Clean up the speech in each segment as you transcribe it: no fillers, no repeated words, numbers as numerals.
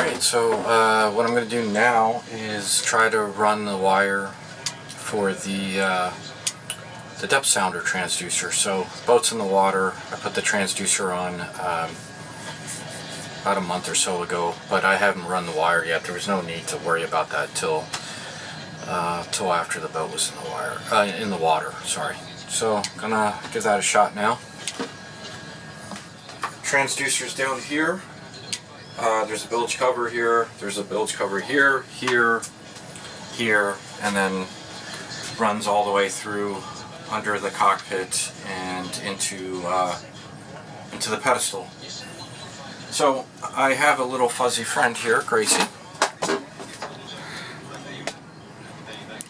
Alright, so what I'm going to do now is try to run the wire for the depth sounder transducer. So boat's in the water. I put the transducer on about a month or so ago, but I haven't run the wire yet. There was no need to worry about that till after the boat was in the water. Sorry. So I'm gonna give that a shot now. Transducer's down here. There's a bilge cover here. There's a bilge cover here, here, here, and then runs all the way through under the cockpit and into the pedestal. So I have a little fuzzy friend here, Gracie.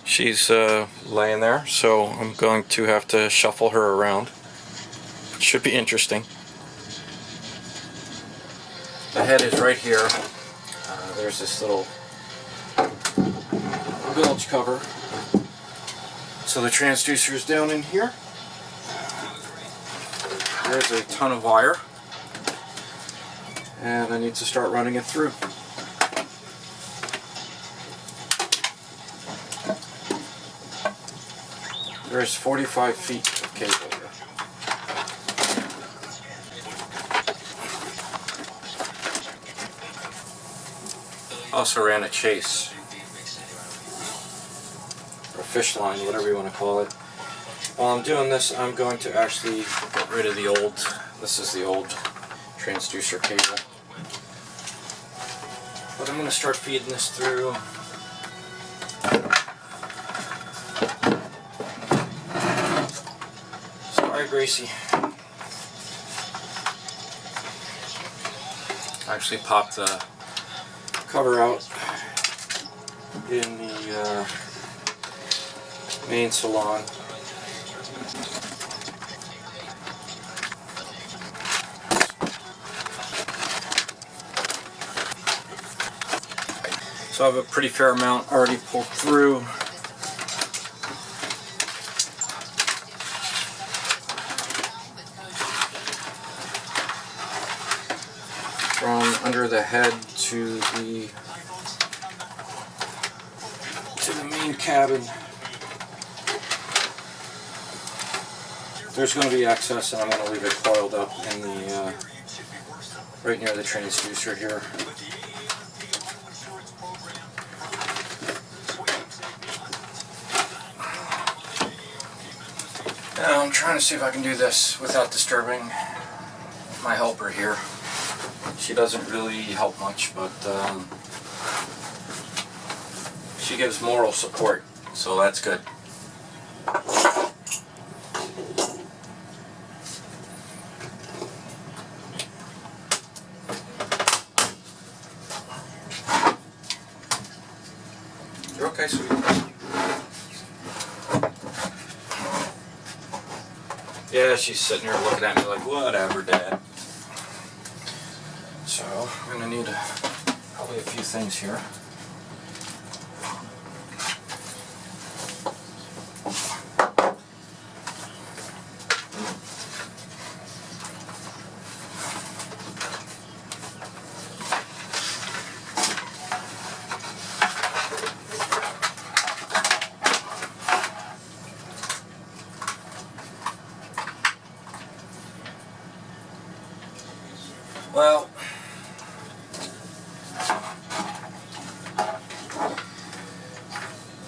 She's laying there, so I'm going to have to shuffle her around. It should be interesting. The head is right here. There's this little bilge cover. So the transducer is down in here. There's a ton of wire. And I need to start running it through. There's 45 feet of cable here. Also ran a chase, or a fish line, whatever you want to call it. While I'm doing this, I'm going to actually get rid of the old, this is the old transducer cable. But I'm going to start feeding this through. Sorry, Gracie. I actually popped the cover out in the main salon. So I have a pretty fair amount already pulled through. From under the head to the main cabin. There's going to be excess, and I'm going to leave it coiled up in the right near the transducer here. Now I'm trying to see if I can do this without disturbing my helper here. She doesn't really help much, but she gives moral support, so that's good. You're okay, sweetie. Yeah, she's sitting here looking at me like, whatever, Dad. So, I'm going to need probably a few things here. Well,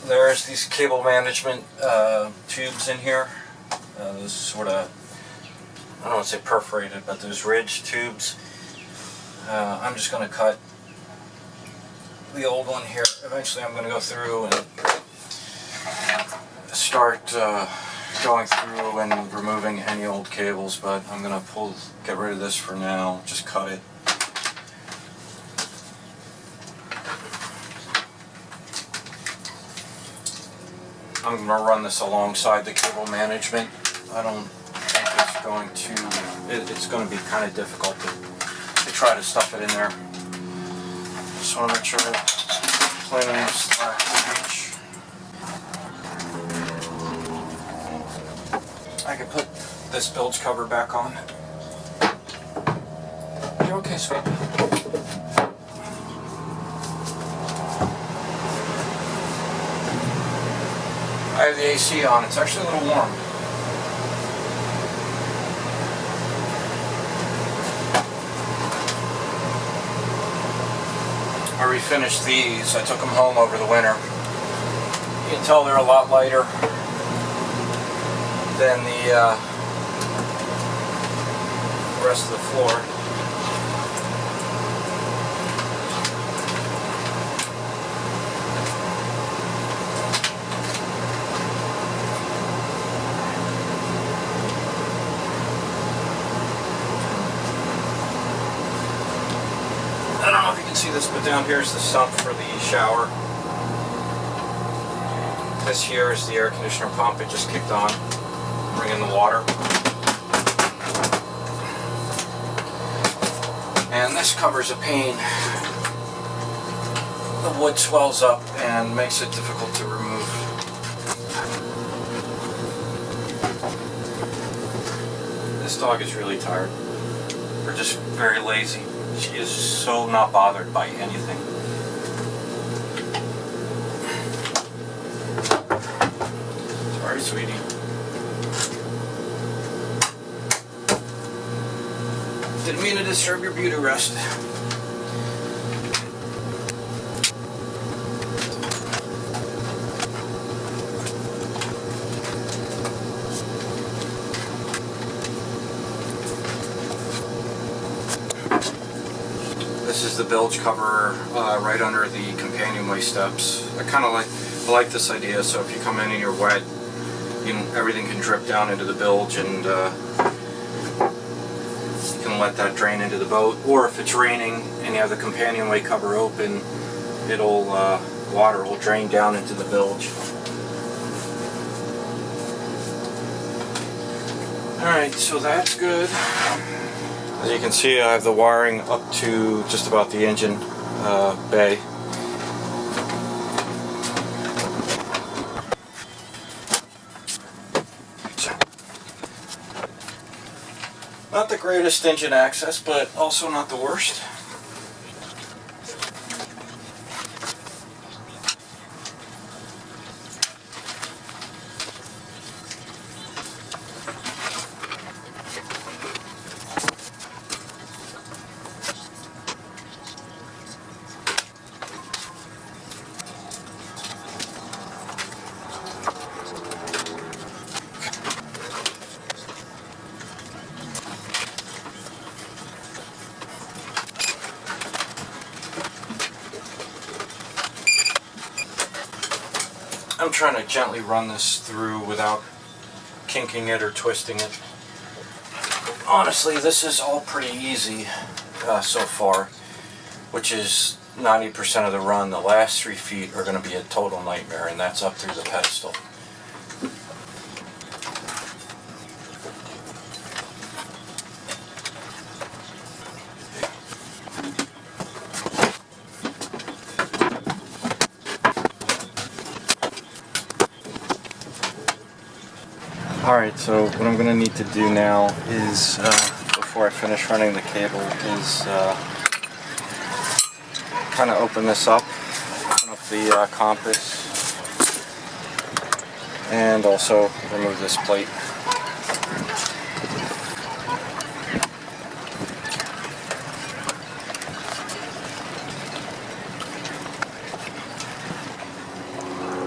there's these cable management tubes in here. Those sort of, I don't want to say perforated, but those ridged tubes. I'm just going to cut the old one here. Eventually I'm going to go through and start going through and removing any old cables, but I'm going to get rid of this for now, just cut it. I'm going to run this alongside the cable management. I don't think it's going to be kind of difficult to try to stuff it in there. Just want to make sure that plenty of slack to reach. I can put this bilge cover back on. You're okay, sweet. I have the AC on. It's actually a little warm. I refinished these. I took them home over the winter. You can tell they're a lot lighter than the rest of the floor. I don't know if you can see this, but down here is the sump for the shower. This here is the air conditioner pump. It just kicked on, bringing the water. And this covers a pane. The wood swells up and makes it difficult to remove. This dog is really tired. Or just very lazy. She is so not bothered by anything. Sorry, sweetie. Didn't mean to disturb your beauty rest. This is the bilge cover right under the companionway steps. I like this idea. So if you come in and you're wet, everything can drip down into the bilge, and you can let that drain into the boat. Or if it's raining and you have the companionway cover open, water will drain down into the bilge. Alright, so that's good. As you can see, I have the wiring up to just about the engine bay. Not the greatest engine access, but also not the worst. I'm trying to gently run this through without kinking it or twisting it. Honestly, this is all pretty easy so far, which is 90% of the run. The last 3 feet are going to be a total nightmare, and that's up through the pedestal. Alright, so what I'm going to need to do now is, before I finish running the cable, is kind of open this up, open up the compass, and also remove this plate.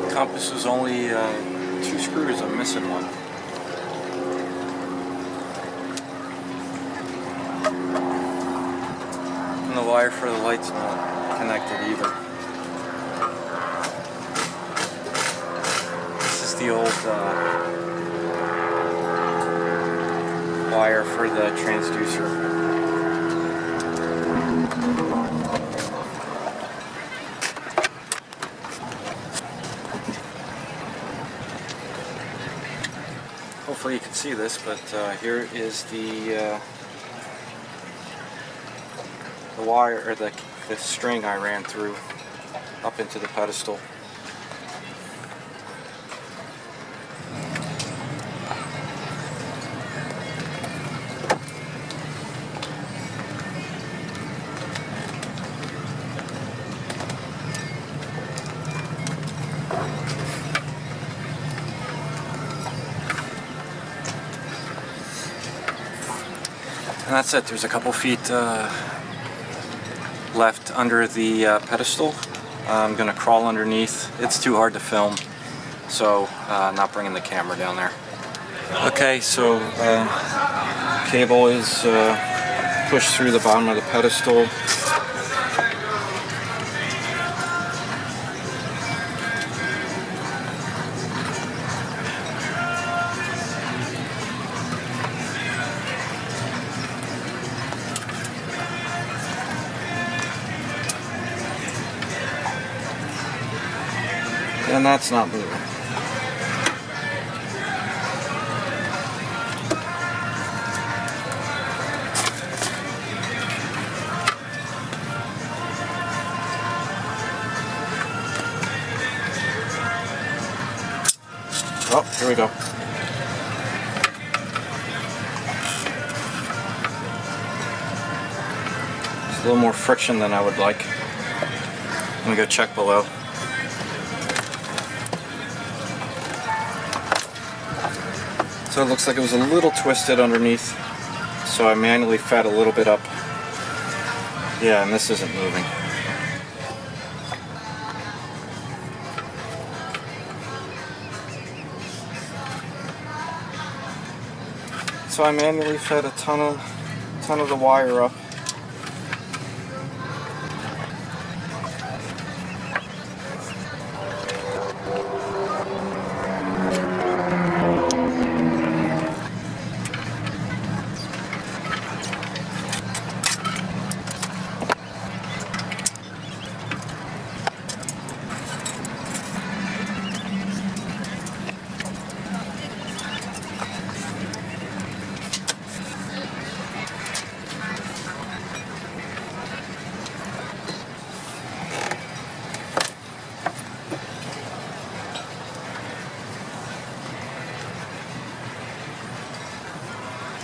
The compass is only 2 screws, I'm missing one. And the wire for the light's not connected either. This is the old wire for the transducer. Hopefully you can see this, but here is the wire, or the string I ran through up into the pedestal. And that's it. There's a couple feet left under the pedestal. I'm gonna crawl underneath. It's too hard to film, so not bringing the camera down there. Okay, so cable is pushed through the bottom of the pedestal. And that's not moving. Oh, here we go. It's a little more friction than I would like. Let me go check below. So it looks like it was a little twisted underneath, so I manually fed a little bit up. Yeah, and this isn't moving. So I manually fed a ton of the wire up.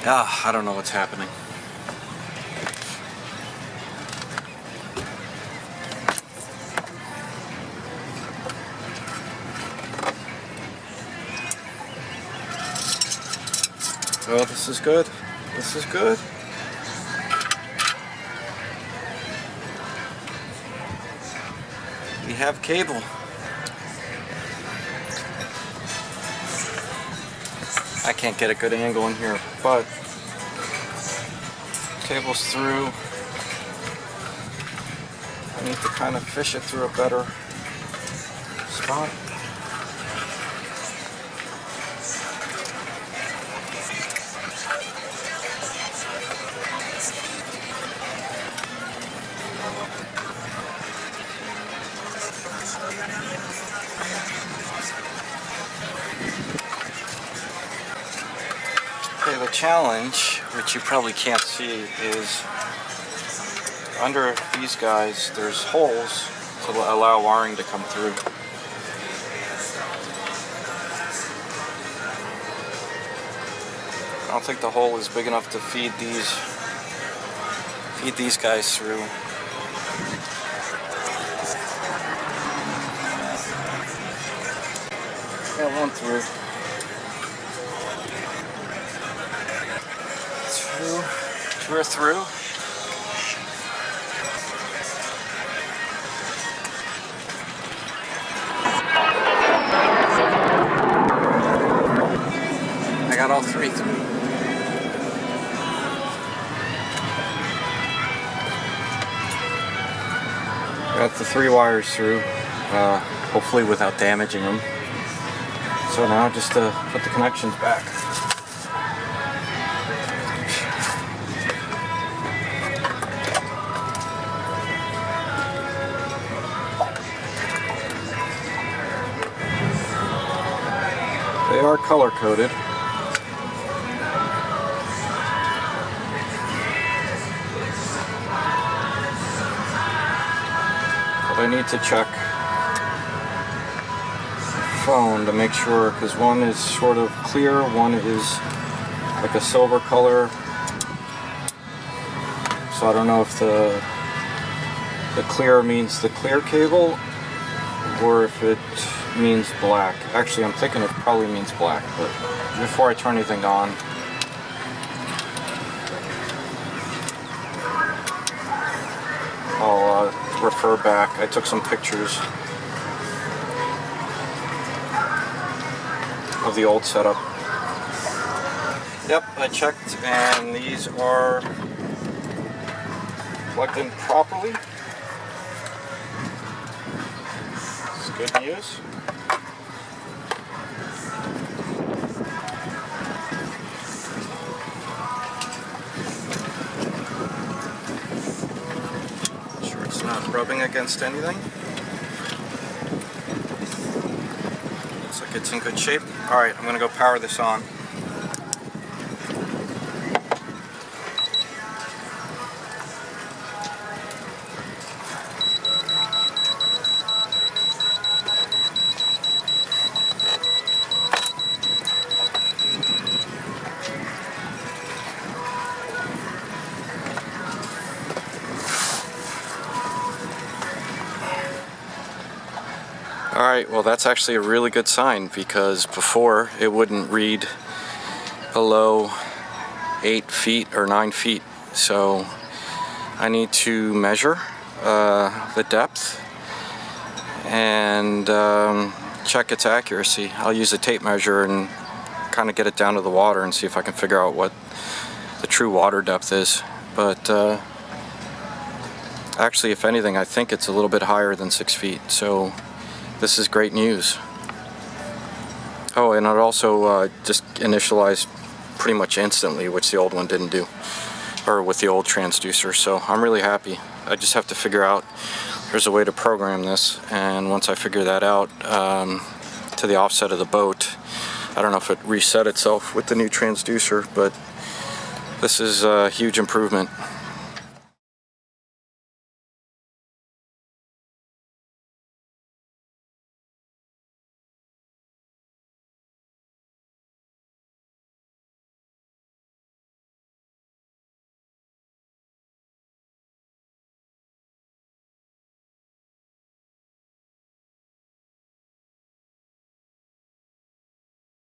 I don't know what's happening. Oh, this is good. This is good. We have cable. I can't get a good angle in here, but cable's through. I need to kind of fish it through a better spot. Okay, the challenge, which you probably can't see, is under these guys there's holes to allow wiring to come through. I don't think the hole is big enough to feed these guys through. Got one through. Two are through. I got all three through. Got the three wires through, hopefully without damaging them. So now just to put the connections back. They are color coded. But I need to check the phone to make sure, because one is sort of clear, one is like a silver color. So I don't know if the clear means the clear cable or if it means black. Actually, I'm thinking it probably means black, but before I turn anything on, refer back. I took some pictures of the old setup. Yep, I checked and these are plugged in properly. It's good news. Make sure it's not rubbing against anything. Looks like it's in good shape. Alright, I'm going to go power this on. Alright, well that's actually a really good sign, because before it wouldn't read below 8 feet or 9 feet. So I need to measure the depth and check its accuracy. I'll use a tape measure and kind of get it down to the water and see if I can figure out what the true water depth is. But actually, if anything, I think it's a little bit higher than 6 feet. So this is great news. Oh, and it also just initialized pretty much instantly, which the old one didn't do, or with the old transducer. So I'm really happy. I just have to figure out, there's a way to program this, and once I figure that out, to the offset of the boat, I don't know if it reset itself with the new transducer, but this is a huge improvement.